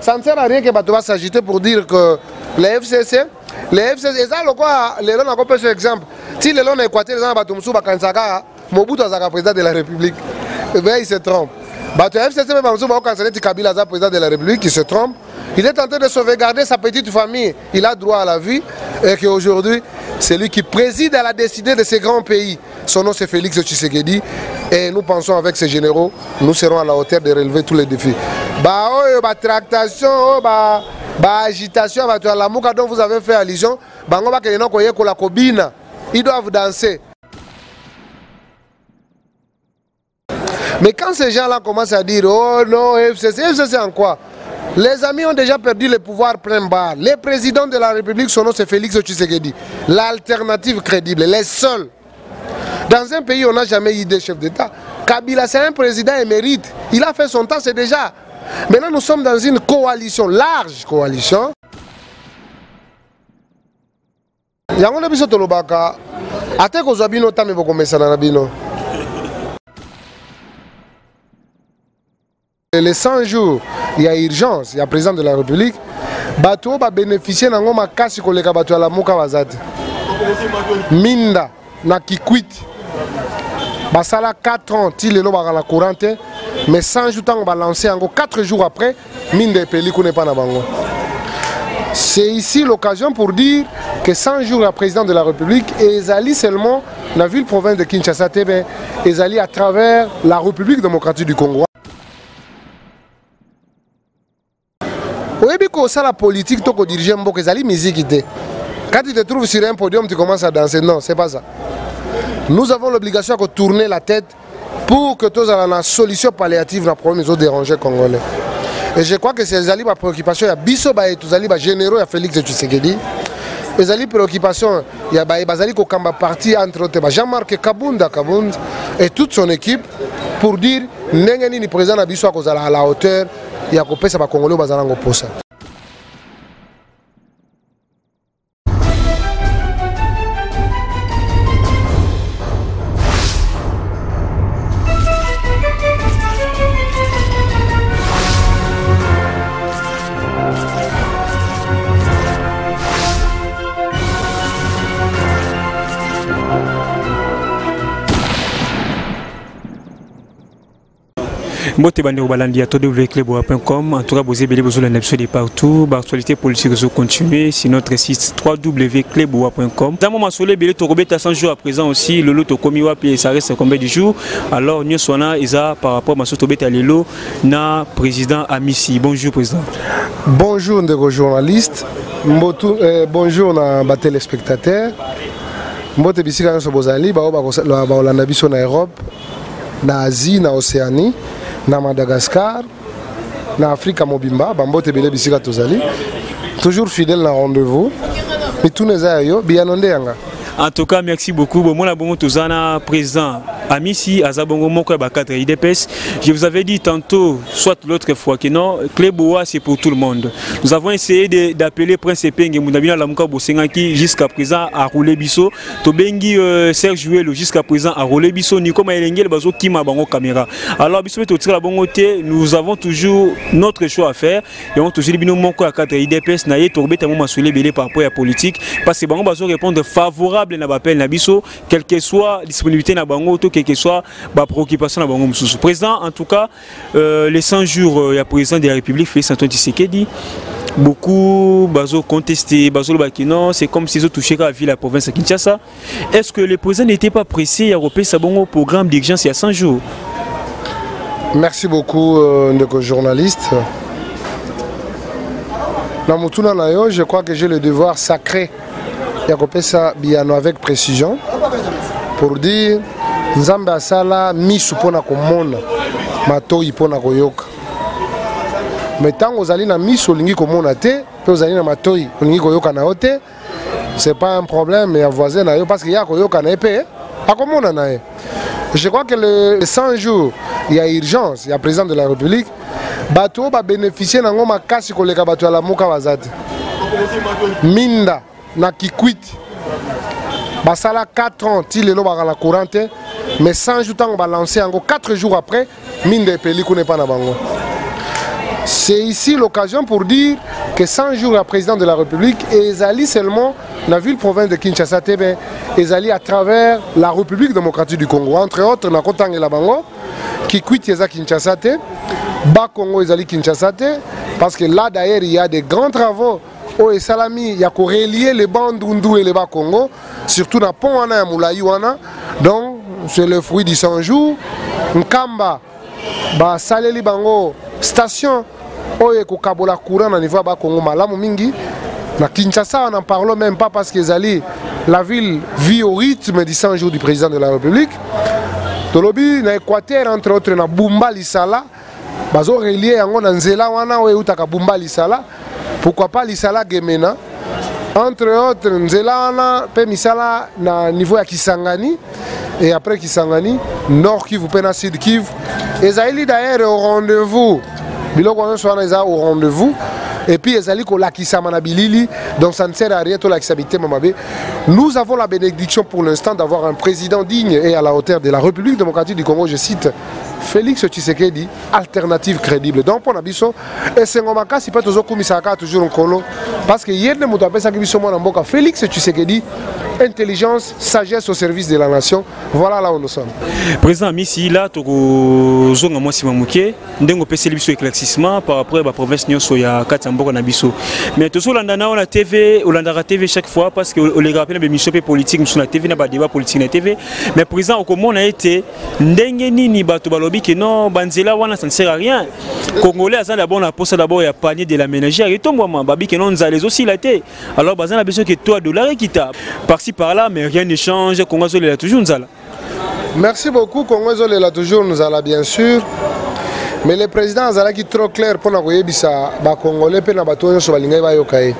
Ça ne sert à rien que Bato va s'agiter pour dire que les FCC, et ça, le quoi, les gens ont un exemple. Si les gens ont équaté, les gens ont Mobutu est président de la République. Il se trompe. Bato FCC, même si Kabila est président de la République, il se trompe. Il est en train de sauvegarder sa petite famille. Il a droit à la vie. Et qu'aujourd'hui, c'est lui qui préside à la destinée de ces grands pays. Son nom, c'est Félix Tshisekedi. Et nous pensons avec ces généraux, nous serons à la hauteur de relever tous les défis. Tractation, agitation, la mouka dont vous avez fait allusion, ils doivent danser. Mais quand ces gens-là commencent à dire, oh non, FCC en quoi? Les amis ont déjà perdu le pouvoir plein bas. Les présidents de la République, son nom c'est Félix Tshisekedi. L'alternative crédible, les seuls. Dans un pays, on n'a jamais eu de chef d'État. Kabila, c'est un président émérite. Il a fait son temps, c'est déjà. Maintenant, nous sommes dans une coalition, large coalition. Yango biso tolobaka. Ate ko zabino tame boko mesana rabino. Les 100 jours, il y a urgence, il y a président de la République. Bato va bénéficier d'un homme à casse pour les bateaux à la Mouka Wazad. Minda, na Kikwit. Basala 4 ans, il est dans la courante. Mais 100 jours, on va lancer encore 4 jours après. Minda et Pélikou n'est pas dans Bango. C'est ici l'occasion pour dire que 100 jours à président de la République, et Ezali seulement, la ville-province de Kinshasa, Ezali à travers la République démocratique du Congo. Ça la politique, tu diriger une musique. Quand tu te trouves sur un podium, tu commences à danser. Non, c'est pas ça. Nous avons l'obligation de tourner la tête pour que tous ayons une solution palliative dans le problème des autres dérangés congolais. Et je crois que c'est ma préoccupation. Il y a Bisso et tous les généraux, il y a Félix Tshisekedi. Les préoccupations, il y a Bazali Kokamba parti entre autres, Jean-Marc Kabunda et toute son équipe pour dire Nengeni ni président Bisso à la hauteur. Il y a coupé ça va Congolais bazalango pour ça. Mbote bande obalandi à www.cleboa.com. En tout cas, vous avez besoin d'un de partout. L'actualité politique se continue sur notre site www.cleboa.com. Dans mon masolé, belé torobeta 100 jours à présent aussi. Lolo tokomi wapi ça reste combien de jours? Alors nous sommes là par rapport à ma sotobeta lelo na président Amissi. Bonjour président. Bonjour les journalistes. Bonjour les téléspectateurs. Mbote bisika nso bozali ba olanda biso na Europe, na Asie, na Océanie, na Madagascar, na Afrique mobimba, bambote bele bisika tozali. Toujours fidèle na rendez-vous. Mais tous les ayo bien ondé yanga. En tout cas, merci beaucoup. Bon, moi, bon, Touzana, président Amissi, Azabongo, Moko, Bakatre, IDPS. Je vous avais dit tantôt, soit l'autre fois, que non, Cleboa, c'est pour tout le monde. Nous avons essayé d'appeler Prince Peng, Mounabina Lamouka Bosengaki, jusqu'à présent, à rouler Bisso. Tobengi Serge Jouelo, jusqu'à présent, à rouler Bisso. Nikoma Elengel, Bazo, Kima, Bango, Caméra. Alors, Bisso, nous avons toujours notre choix à faire. Et on toujours dit, Moko, à 4 IDPS, Naye, Torbet, Tamou, Soulé, Belé, par rapport à la politique. Parce que Bango, Bazo répondre favorable. Quelle que soit la disponibilité na bango, quelle que soit la préoccupation na bango. Président, en tout cas, les 100 jours, il y a président de la République, Félix Antoine Tshisekedi. Beaucoup bazo contesté, bazo le bakino, c'est comme si ils ont touché la ville, la province de Kinshasa. Est-ce que le président n'était pas pressé à repérer sa bon programme d'urgence il y a 100 jours? Merci beaucoup, nos journalistes. Dans mon tour je crois que j'ai le devoir sacré. Il y a coupé ça bien avec précision pour dire Nzambe asala misu pona komona matoi pona koyoka. Mais tant que vous allez na misu lingi komona te, vous allez na matoi lingi koyoka na ote, c'est pas un problème mais voisin na yo parce qu'il y a koyoka na épée, a komona na e. Je crois que le 100 jours, il y a urgence, il y a président de la République, bato va bénéficier d'un homme à casse pour les bateaux à la Mouka Wazad. Minda na Kikwit. Basala 4 ans, il est dans la courante. Mais 100 jours, on va lancer encore 4 jours après. Minde et Pélikou n'est pas dans Bango. C'est ici l'occasion pour dire que 100 jours à président de la République, et Ezali seulement la ville-province de Kinshasa, Ezali à travers la République démocratique du Congo. Entre autres, na Kotang et la Bango, qui quitte Kinshasa, Bas Congo Ezali Kinshasa, parce que là d'ailleurs il y a des grands travaux au Salami, il y a qu'à relier les Bandundu et les Bas Congo, surtout dans Pont Wana et Moulaï Wana. Donc c'est le fruit du 100 jours. Nkamba, Saleli Bango, station. Oye ko kabola courant na niveau ba Congo malamu mingi na Kinshasa on n'en parle même pas parce que la ville vit au rythme du 100 jours du président de la République. Tolobi na Équateur entre autres na Bumba Lisala bazo relier yango na nzela wana oye utaka Bumba Lisala, pourquoi pas Lisala Gemena entre autres nzela wana pe misala na niveau ya Kisangani, et après Kisangani Nord Kivu pe na Sud Kivu ezali d'ailleurs au rendez-vous. Au rendez-vous et puis donc ça ne sert à rien tout l'accepter. Nous avons la bénédiction pour l'instant d'avoir un président digne et à la hauteur de la République démocratique du Congo, je cite Félix Tshisekedi, alternative crédible. Donc pour Nabiso et c'est ngomaka si pas toujours un colo parce que hier ne m'appelle ça que Félix Tshisekedi, intelligence, sagesse au service de la nation. Voilà là où nous sommes. Président Missi, là, tu as moi si mamouké, n'engo pèse l'émission éclaircissement par rapport à la province Nyon Soya Katambo Nabiso. Mais tout ça, on a TV, on a TV chaque fois parce que on les rappelle les missions politiques, sur la TV, n'a pas débat politique na TV. Mais président, comment on a été n'engue ni bato balobi que non, banzela wana ça ne sert à rien. Congolais, ça d'abord on a posé d'abord il y a panier de la ménagère et tout moi, babi que non nous allons aussi la té. Alors bazan a besoin que toi $, qui t'a par-là, mais rien ne change. Congo est toujours nous allons. Merci beaucoup. Congo est toujours nous allons bien sûr. Mais le président Azala qui est trop clair pour nous ça, Congolais pe na bato sur balinga ba yokaye.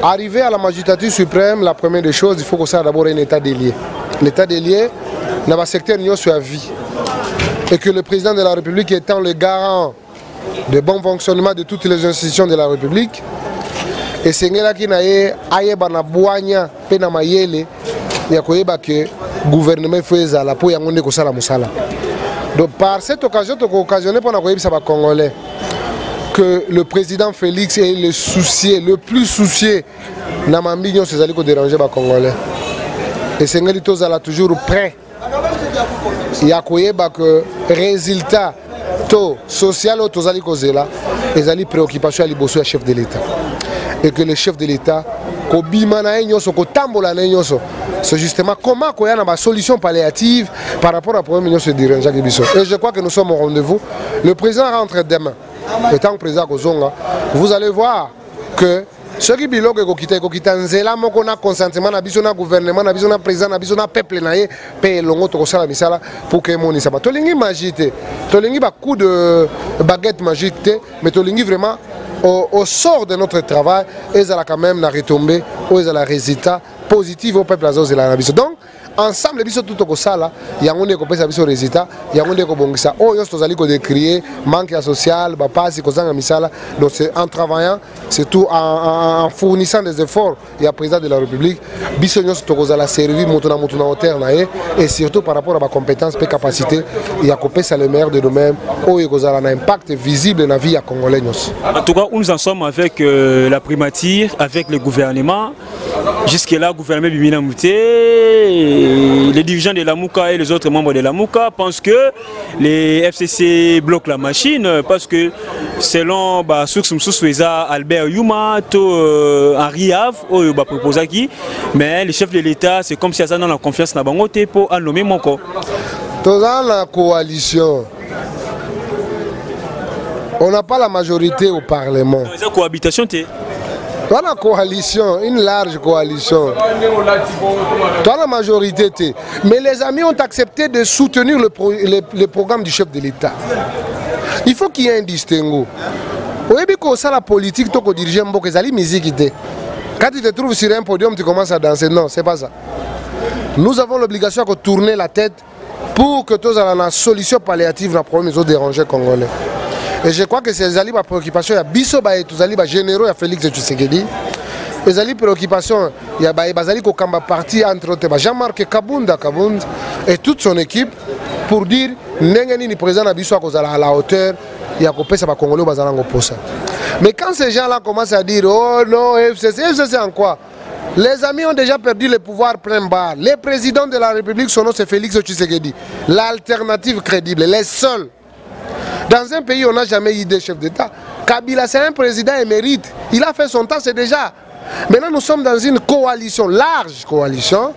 Arrivé à la magistrature suprême, la première des choses, il faut qu'on sache d'abord un état des lieux. L'état des lieux dans le secteur Nyon sur la vie. Et que le président de la République étant le garant de bon fonctionnement de toutes les institutions de la République. Et c'est là qui n'a pas na boanya pe na mayele ya koyeba que gouvernement fait la pour yangonde ko sala musala. Donc par cette occasion to occasionné pour na koyeba ça ba congolais que le président Félix est le plus soucié na mambinyo ces ali ko déranger ba congolais. Et c'est ngeli to zala toujours prêt. Ya koyeba que résultat to social to zali ko zela ezali préoccupation ali bosso ya chef de l'État. Et que le chef de l'État, c'est justement comment il y a une solution palliative par rapport à Premier ministre Jacques Bisso. Et je crois que nous sommes au rendez-vous. Le président rentre demain. Étant président Kozonga, vous allez voir que ceux qui bilogent nzela moko na consentement na biso na gouvernement na biso na président na biso na peuple na ye pe longo to kosala misala pour que moni sama tolingi magique tolingi ba coup de baguette magique mais tolingi vraiment au sort de notre travail et ça a quand même la retombée ou ça la résultat positif au peuple azos et la biso. Donc ensemble les biso tout au sala yangonde ko pesa biso résultat yangonde ko bongisa o yo tozali ko décrier manque social ba passe ko zanga misala. Donc c'est en travaillant, c'est tout en fournissant des efforts et à président de la République biso nyos to ko zala servir motuna hauteur na et surtout par rapport à ma compétence et capacité il y a ko pesa le maire de nous-mêmes o yo ko zala un impact visible na vie à congolais nyos. En tout cas, nous en sommes avec la primature, avec le gouvernement. Jusque-là, le gouvernement Bimina Mouté, les dirigeants de la Mouka et les autres membres de la Mouka pensent que les FCC bloquent la machine parce que selon Albert Yuma, Henri Have, mais le chef de l'État, c'est comme si ils ont la confiance dans Bangote pour en nommer mon corps. Dans la coalition, on n'a pas la majorité au Parlement. C'est une cohabitation. Dans la coalition, une large coalition. Dans la majorité. Mais les amis ont accepté de soutenir le programme du chef de l'État. Il faut qu'il y ait un distinguo. Vous savez que ça la politique, tu peux diriger un peu de musique. Quand tu te trouves sur un podium, tu commences à danser. Non, c'est pas ça. Nous avons l'obligation de tourner la tête pour que tous ayons une solution palliative dans le problème des dérangés congolais. Et je crois que c'est ma préoccupation. Il y a Bisso et tous les généraux, il y a Félix Tshisekedi. Les préoccupations, il y a Bazali Kokamba parti entre autres, Jean-Marc Kabunda et toute son équipe pour dire Nengeni ni président Bisso à la hauteur il y a coupé ça va Congolais bazalango pour ça. Mais quand ces gens-là commencent à dire oh non, FCC en quoi? Les amis ont déjà perdu le pouvoir plein bas. Les présidents de la République, son nom c'est Félix Tshisekedi. L'alternative crédible, les seuls. Dans un pays, on n'a jamais eu de chef d'État. Kabila, c'est un président émérite. Il a fait son temps, c'est déjà. Maintenant, nous sommes dans une coalition, large coalition,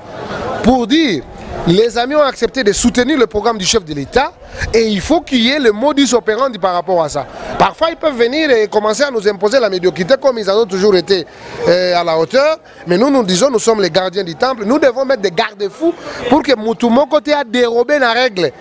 pour dire les amis ont accepté de soutenir le programme du chef de l'État et il faut qu'il y ait le modus operandi par rapport à ça. Parfois, ils peuvent venir et commencer à nous imposer la médiocrité comme ils en ont toujours été à la hauteur. Mais nous, nous disons, nous sommes les gardiens du temple. Nous devons mettre des garde-fous pour que Moutoumon côté a dérobé la règle.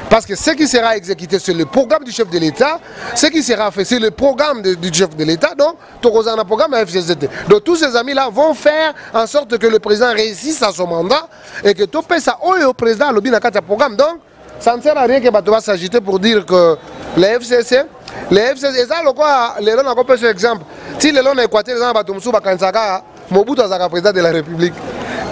Parce que ce qui sera exécuté, c'est le programme du chef de l'État. Ce qui sera fait, c'est le programme du chef de l'État. Donc, Tokozana un programme à FCCT. Donc, tous ces amis-là vont faire en sorte que le président réussisse à son mandat et que tout ça au président lobby n'a qu'à programme. Donc, ça ne sert à rien que Bato va s'agiter pour dire que les FCC, et ça, les gens ont un exemple. Si les gens ont équaté les gens ont Mobutu est président de la République,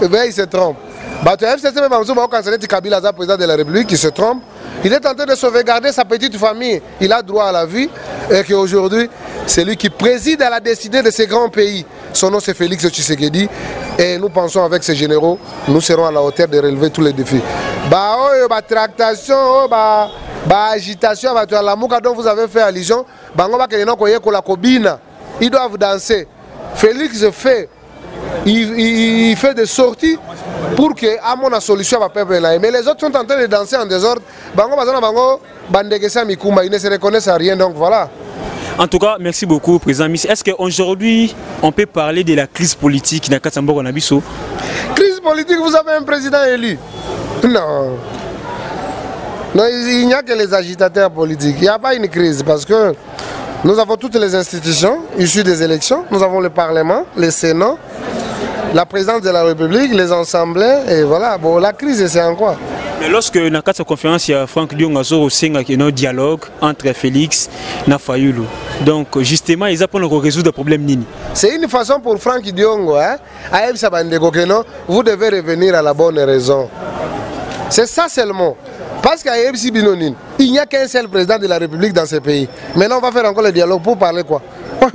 bien il se trompe. Bato FCC, même quand Kabila est président de la République, il se trompe. Il est en train de sauvegarder sa petite famille. Il a droit à la vie et qu'aujourd'hui, c'est lui qui préside à la destinée de ces grands pays. Son nom c'est Félix Tshisekedi et nous pensons avec ces généraux, nous serons à la hauteur de relever tous les défis. Tractation, agitation, la mouka dont vous avez fait allusion, ils doivent danser. Félix fait, il fait des sorties pour que à mon solution à peuple là. Mais les autres sont en train de danser en désordre. Ils ne se reconnaissent à rien, donc voilà. En tout cas, merci beaucoup, Président Miss. Est-ce qu'aujourd'hui, on peut parler de la crise politique dans Katsambo Nabiso? Crise politique, vous avez un président élu? Non. Non, il n'y a que les agitateurs politiques. Il n'y a pas une crise parce que nous avons toutes les institutions issues des élections. Nous avons le Parlement, le Sénat, la présidence de la République, les assemblées, et voilà. Bon, la crise, c'est en quoi? Mais lorsque dans cette conférence, il y a Franck Diongazo au sein d'un dialogue entre Félix et Fayulu. Donc, justement, ils apprennent à résoudre le problème Nini. C'est une façon pour Franck Diongo, hein, vous devez revenir à la bonne raison. C'est ça seulement. Parce qu'à EFC Binonin, il n'y a qu'un seul président de la République dans ce pays. Maintenant, on va faire encore le dialogue pour parler quoi?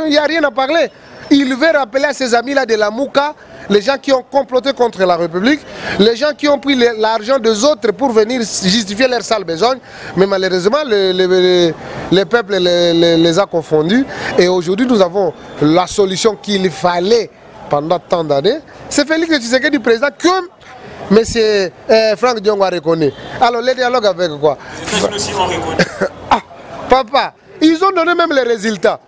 Il n'y a rien à parler. Il veut rappeler à ses amis là de la Mouka, les gens qui ont comploté contre la République, les gens qui ont pris l'argent des autres pour venir justifier leurs sales besoins. Mais malheureusement, le peuple les a confondus. Et aujourd'hui, nous avons la solution qu'il fallait pendant tant d'années. C'est Félix Tshisekedi du président comme M. Franck Diongo a reconnu. Alors, le dialogue avec quoi? Aussi, on reconnaît. Ah, papa, ils ont donné même les résultats.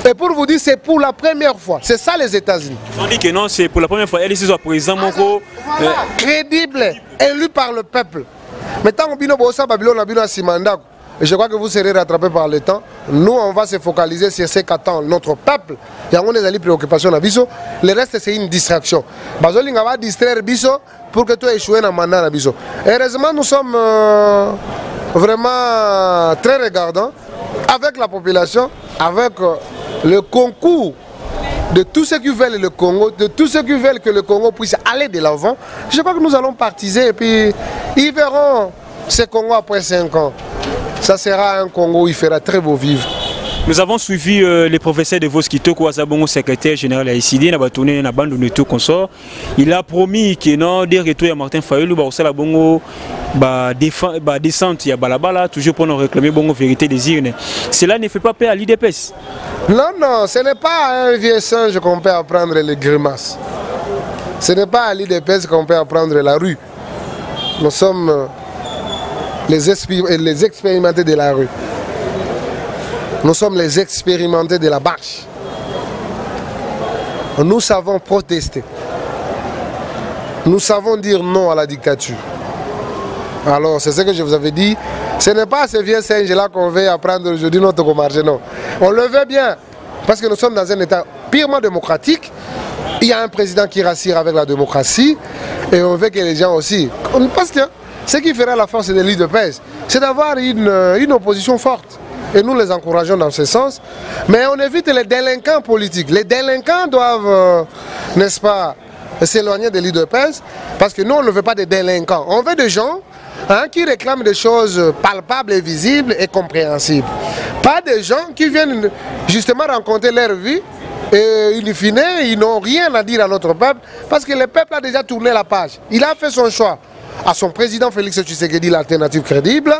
Et pour vous dire, c'est pour la première fois. C'est ça les États-Unis. On dit que non, c'est pour la première fois. Elle est président Moko. Crédible, élu par le peuple. Mais tant que Babylone a bien Simanda, et je crois que vous serez rattrapés par le temps. Nous, on va se focaliser sur ce qu'attend notre peuple. Il y a des préoccupations à Biso. Le reste, c'est une distraction. Bazoling va distraire Biso pour que tu échoues dans le mandat à Biso. Heureusement, nous sommes vraiment très regardants avec la population, avec le concours de tous ceux qui veulent le Congo, de tous ceux qui veulent que le Congo puisse aller de l'avant. Je crois que nous allons partiser et puis ils verront ce Congo après 5 ans. Ça sera un Congo où il fera très beau vivre. Nous avons suivi les professeurs de Voskito, Kouazabongo, secrétaire général à ICD, il a tourné dans la bande de tout consort. Il a promis que non, des retours à Martin Fayulu, la bongo, descente, il y a balabala, toujours pour nous réclamer bongo vérité des urnes. Cela ne fait pas peur à l'IDPS. Non, non, ce n'est pas un vieux singe qu'on peut apprendre les grimaces. Ce n'est pas à l'IDPS qu'on peut apprendre la rue. Nous sommes les expérimentés de la rue. Nous sommes les expérimentés de la marche. Nous savons protester. Nous savons dire non à la dictature. Alors, c'est ce que je vous avais dit. Ce n'est pas ces vieux singes-là qu'on veut apprendre aujourd'hui notre marché, non. On le veut bien, parce que nous sommes dans un État purement démocratique. Il y a un président qui rassure avec la démocratie. Et on veut que les gens aussi... Parce que ce qui fera la force de l'IDPS, c'est d'avoir une opposition forte. Et nous les encourageons dans ce sens. Mais on évite les délinquants politiques. Les délinquants doivent, n'est-ce pas, s'éloigner de l'IDPS. Parce que nous, on ne veut pas des délinquants. On veut des gens hein, qui réclament des choses palpables et visibles et compréhensibles. Pas des gens qui viennent justement rencontrer leur vie et in fine, ils n'ont rien à dire à notre peuple parce que le peuple a déjà tourné la page. Il a fait son choix à son président Félix Tshisekedi, l'alternative crédible.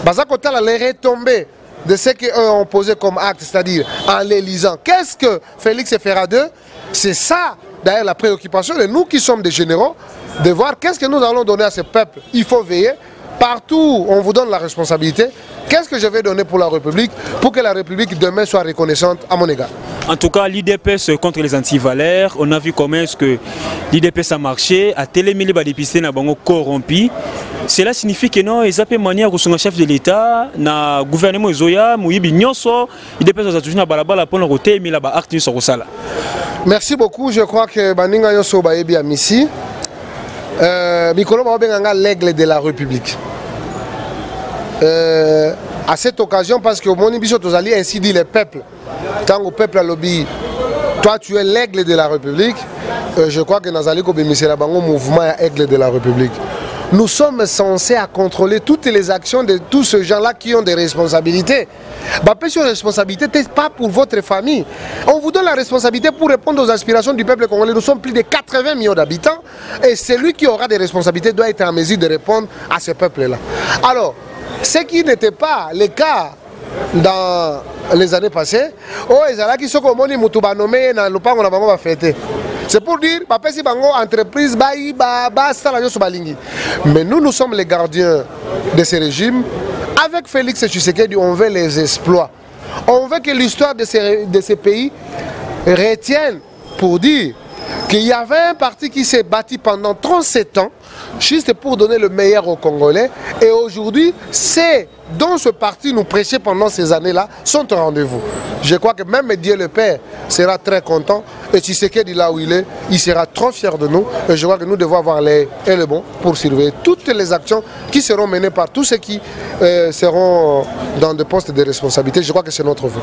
Bazakota les retombées de ce qu'eux ont posé comme acte, c'est-à-dire en les lisant. Qu'est-ce que Félix fera d'eux? C'est ça, d'ailleurs, la préoccupation de nous qui sommes des généraux, de voir qu'est-ce que nous allons donner à ce peuple. Il faut veiller. Partout, on vous donne la responsabilité. Qu'est-ce que je vais donner pour la République, pour que la République demain soit reconnaissante à mon égard? En tout cas, l'IDPS contre les antivalaires, on a vu comment est-ce que l'IDPS a marché, a télémili ba dépisté na bango corrompu. Cela signifie que non, ils appellent manière que chef de l'État, na gouvernement Zoya, Mouyibi Nyonso, l'IDPS a toujours na balabala pour le côté, mais là-bas acte sur ça. Merci beaucoup. Je crois que Baninga Nyonso Bayebi a missi. Mikolo Mabenganga l'aigle de la République. À cette occasion, parce que mon émission Tozali ainsi dit le peuple, tant au peuple à lobby, toi tu es l'aigle de la République, je crois que Nazali Kobemise la bango mouvement aigle de la République. Nous sommes censés à contrôler toutes les actions de tous ces gens-là qui ont des responsabilités. Sur responsabilité, ce n'est pas pour votre famille. On vous donne la responsabilité pour répondre aux aspirations du peuple congolais. Nous sommes plus de 80 millions d'habitants et celui qui aura des responsabilités doit être en mesure de répondre à ce peuple-là. Alors, ce qui n'était pas le cas dans les années passées, c'est pour dire, entreprise, mais nous sommes les gardiens de ce régime. Avec Félix Tshisekedi, on veut les exploits. On veut que l'histoire de ces pays retienne pour dire qu'il y avait un parti qui s'est bâti pendant 37 ans juste pour donner le meilleur aux Congolais. Et aujourd'hui, c'est dont ce parti nous prêchait pendant ces années-là sont au rendez-vous. Je crois que même Dieu le Père sera très content. Et Tshisekedi, là où il est, il sera trop fier de nous. Et je crois que nous devons avoir les et le bon pour surveiller toutes les actions qui seront menées par tous ceux qui seront dans des postes de responsabilité. Je crois que c'est notre vœu.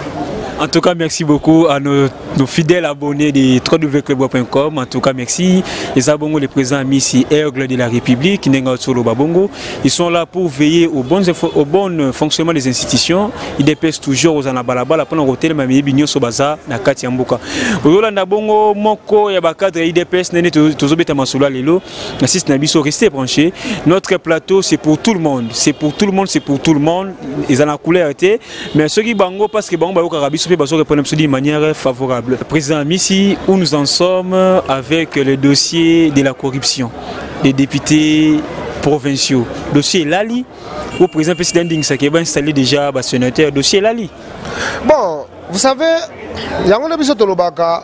En tout cas, merci beaucoup à nos fidèles abonnés de www.club.com. En tout cas, merci. Les abonnés, les présidents Missi Aigle de la République, ils sont là pour veiller au bon fonctionnement des institutions. Ils dépassent toujours aux anabalabala pour nous retirer ma mibinyo sobaza na kati mbuka. Oyolanda bongo moko ya bakadre IDPS nene tozobeta masula lelo. Assiste na biso restez branchés. Notre plateau c'est pour tout le monde, c'est pour tout le monde, c'est pour tout le monde. Ils en a couleur été, mais ceux qui bango parce que bango ba karabiso pe baso répondre de manière favorable. Président Missi, où nous en sommes avec le dossier de la corruption des députés provinciaux. Dossier Lali, au président Nding qui va installer déjà le sénateur. Dossier Lali. Bon, vous savez, il y a un épisode de l'Obaka.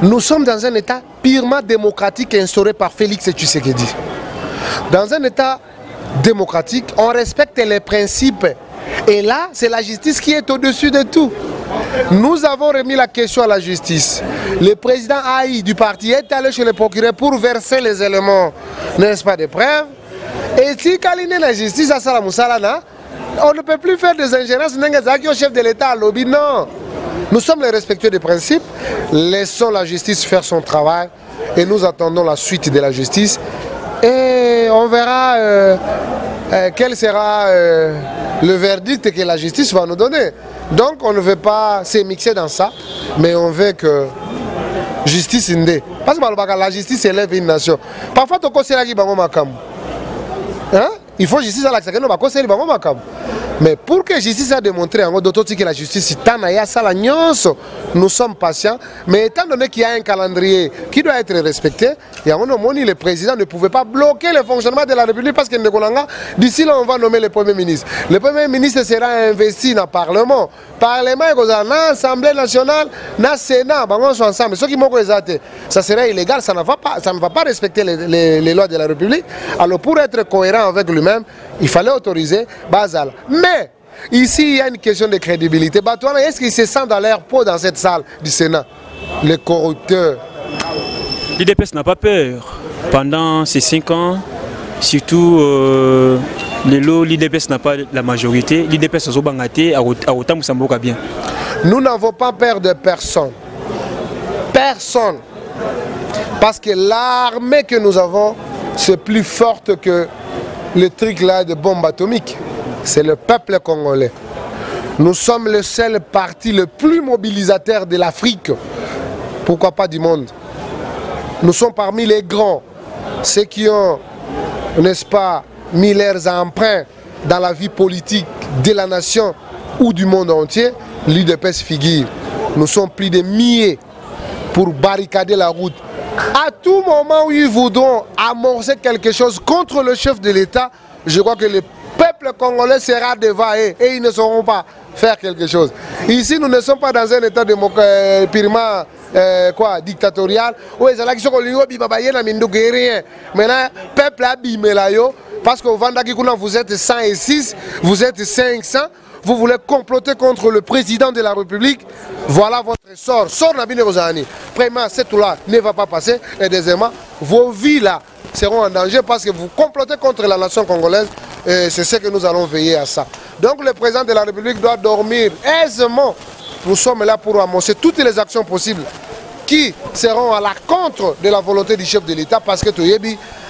Nous sommes dans un état purement démocratique instauré par Félix Tshisekedi. Dans un état démocratique, on respecte les principes. Et là, c'est la justice qui est au-dessus de tout. Nous avons remis la question à la justice. Le président Aïe du parti est allé chez le procureur pour verser les éléments, n'est-ce pas, des preuves. Et si Kaline la justice à Salamousalana, on ne peut plus faire des ingérences au chef de l'État à lobby. Non. Nous sommes les respectueux des principes. Laissons la justice faire son travail et nous attendons la suite de la justice. Et on verra quel sera le verdict que la justice va nous donner. Donc on ne veut pas s'émixer dans ça, mais on veut que justice indé. Parce que la justice élève une nation. Parfois, il faut justice à la mais pour que la justice a démontré que la justice est nous sommes patients. Mais étant donné qu'il y a un calendrier qui doit être respecté, le président ne pouvait pas bloquer le fonctionnement de la République parce que d'ici là on va nommer le Premier ministre. Le Premier ministre sera investi dans le Parlement. Parlement, l'Assemblée nationale, le Sénat, ensemble. Ce qui ça serait illégal, ça ne va pas respecter les lois de la République. Alors pour être cohérent avec lui-même, il fallait autoriser Basal. Mais ici, il y a une question de crédibilité. Est-ce qu'ils se sentent dans leur peau dans cette salle du Sénat? Les corrupteurs. L'IDPS n'a pas peur. Pendant ces 5 ans, surtout l'IDPS n'a pas la majorité. L'IDPS a Zobangate, a autant Moussamboka bien. Nous n'avons pas peur de personne. Personne. Parce que l'armée que nous avons, c'est plus forte que le truc là de bombes atomiques. C'est le peuple congolais. Nous sommes le seul parti le plus mobilisateur de l'Afrique. Pourquoi pas du monde. Nous sommes parmi les grands, ceux qui ont, n'est-ce pas, mis leurs empreintes dans la vie politique de la nation ou du monde entier. L'UDPS figure. Nous sommes plus de milliers pour barricader la route. À tout moment où ils voudront amorcer quelque chose contre le chef de l'État, je crois que le peuple congolais sera devant eux et ils ne sauront pas faire quelque chose. Ici, nous ne sommes pas dans un état purement dictatorial. Oui, c'est là qu'ils sont rien. Maintenant, le peuple a bimé là, parce que vous êtes 106, vous êtes 500. Vous voulez comploter contre le président de la République, voilà votre sort. Sort Nabine Rosani. Premièrement, cette tout-là ne va pas passer. Et deuxièmement, vos vies là seront en danger parce que vous complotez contre la nation congolaise. Et c'est ce que nous allons veiller à ça. Donc le président de la République doit dormir aisément. Nous sommes là pour annoncer toutes les actions possibles qui seront à la contre de la volonté du chef de l'État parce que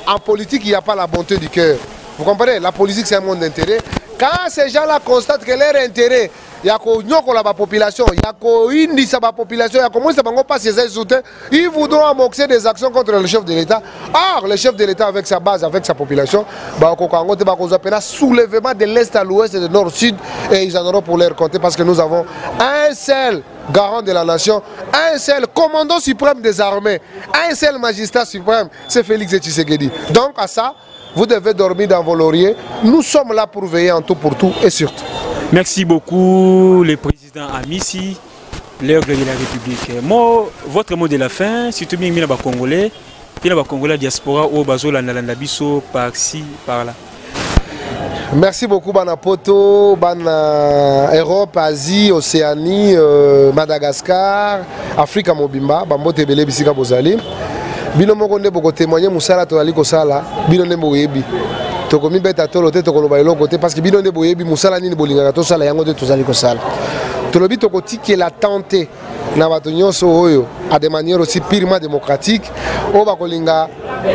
en politique, il n'y a pas la bonté du cœur. Vous comprenez? La politique, c'est un monde d'intérêt. Quand ces gens-là constatent que leur intérêt, il y a la population, il y a la population, il y a comment ça va passer ses soutiens, ils voudront amorcer des actions contre le chef de l'État. Or, le chef de l'État, avec sa base, avec sa population, un soulèvement de l'Est à l'Ouest et de Nord au Sud, et ils en auront pour leur compter parce que nous avons un seul garant de la nation, un seul commandant suprême des armées, un seul magistrat suprême, c'est Félix Tshisekedi. Donc, à ça, vous devez dormir dans vos lauriers. Nous sommes là pour veiller en tout pour tout et surtout. Merci beaucoup, le président Amissi, l'aigle de la République. Moi, votre mot de la fin, surtout bien les Congolais, puis les Congolais diaspora au Bazola Nalandabiso par-ci, par-là. Merci beaucoup, Banapoto, Europe, Asie, Océanie, Madagascar, Afrique Mobimba, Bambote Bele Bisika Bozali. Bino moko nde boko témoigner musala to ali ko sala bino nde boyebi to komi beta to lote to koloba eloko te parce que bino nde boyebi musala nini bolinga to sala yango te to zali ko sala to lobi to kotiki la tenter na bato nyonso oyo à de manière aussi purement démocratique o ba kolinga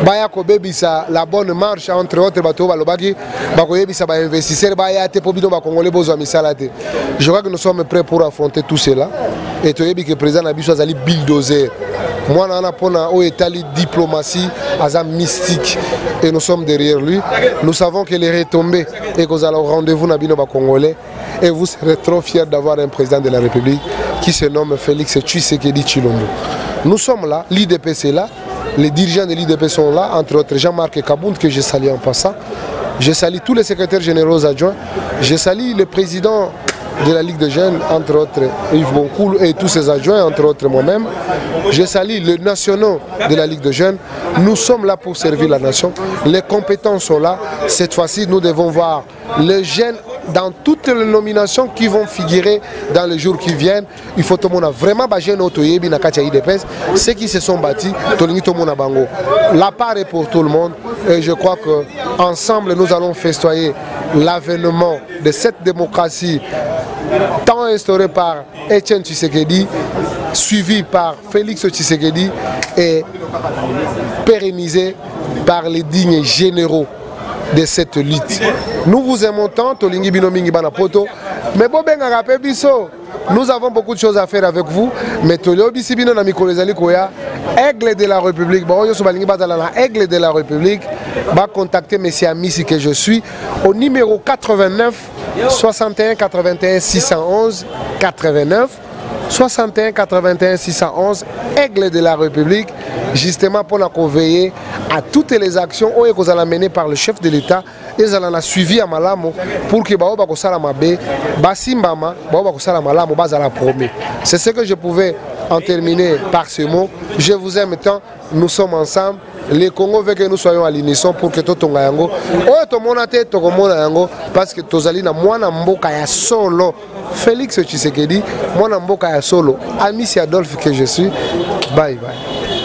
baya ko bebisa la bonne marche entre autres bato balobaki ba koyebisa ba investisseurs baya te po bino ba congolais bozwa misala te. Je crois que nous sommes prêts pour affronter tout cela et to yebi que président na biso azali bulldozer. Moi, on a étalé diplomatie, à mystique, et nous sommes derrière lui. Nous savons qu'il est retombé et que vous allez au rendez-vous Nabino Congolais. Et vous serez trop fiers d'avoir un président de la République qui se nomme Félix Tshisekedi Tshilombo. Nous sommes là, l'IDPS est là, les dirigeants de l'IDPS sont là, entre autres Jean-Marc Kabound, que je salue en passant. Je salue tous les secrétaires généraux adjoints. Je salue le président de la Ligue de Jeunes, entre autres Yves Boncoul et tous ses adjoints, entre autres moi-même. Je salue les nationaux de la Ligue de Jeunes. Nous sommes là pour servir la nation. Les compétences sont là. Cette fois-ci, nous devons voir les jeunes dans toutes les nominations qui vont figurer dans les jours qui viennent. Il faut que tout le monde vraiment bagé notre yebi na katia IDPS. Ceux qui se sont bâtis, tout le monde bango. La part est pour tout le monde. Et je crois que ensemble, nous allons festoyer l'avènement de cette démocratie tant instaurée par Etienne Tshisekedi, suivi par Félix Tshisekedi et pérennisée par les dignes généraux de cette lutte. Nous vous aimons tant, Tolingi Binomingi Banapoto, mais nous avons beaucoup de choses à faire avec vous, mais Toliobi Bino Namikolezali Koya, aigle de la République, aigle de la République, va contacter M. Amissi que je suis au numéro 89 61 81 611 89 61 81 611 aigle de la République, justement pour la veiller à toutes les actions que vous allez mener par le chef de l'État et vous allez suivi à Malamo pour que c'est ce que je pouvais en terminer par ce mot. Je vous aime tant, nous sommes ensemble. Les Congo veut que nous soyons à l'unisson pour que tout le monde parce que tozali na mwana mboka ya solo Félix Tshisekedi, mwana mboka ya solo Amissi Adolphe que je suis. Bye bye.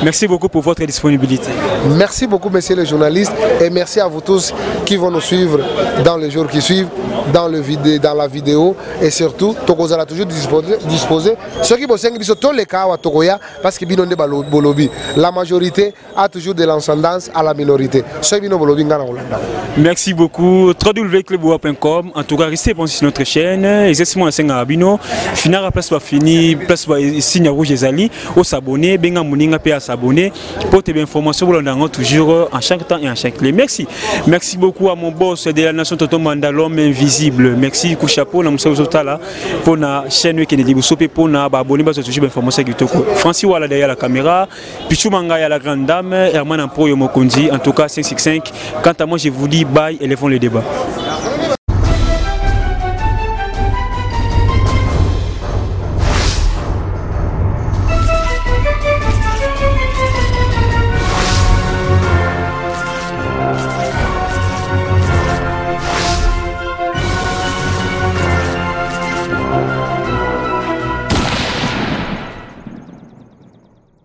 Merci beaucoup pour votre disponibilité. Merci beaucoup, messieurs les journalistes, et merci à vous tous qui vont nous suivre dans les jours qui suivent, dans la vidéo, et surtout, Tokoza a toujours disposé. Ceux qui bossent tous les cas à Tokoya, parce que Bino Bolobi. La majorité a toujours de l'ascendance à la minorité. Merci beaucoup. www.clubboa.com. En tout cas, restez bon sur notre chaîne. Exactement à Saint-Abino. Finara place va fini, place va signe rouge des alliés. Au s'abonner, benga moninga pe à s'abonner. Pour tes informations, vous l'en toujours en chaque temps et en chaque clé. Merci. Merci beaucoup à mon boss de la nation Toto Manda, l'homme invisible. Merci coup chapeau na Moussa Zotala pour la chaîne qui est développée pour na abonner bas toujours information qui toko. Francis Wala derrière la caméra, Pichou Manga ya la grande dame, Herman Ampo Yomokondi. En tout cas 565. Quant à moi, je vous dis bye et levons le débat.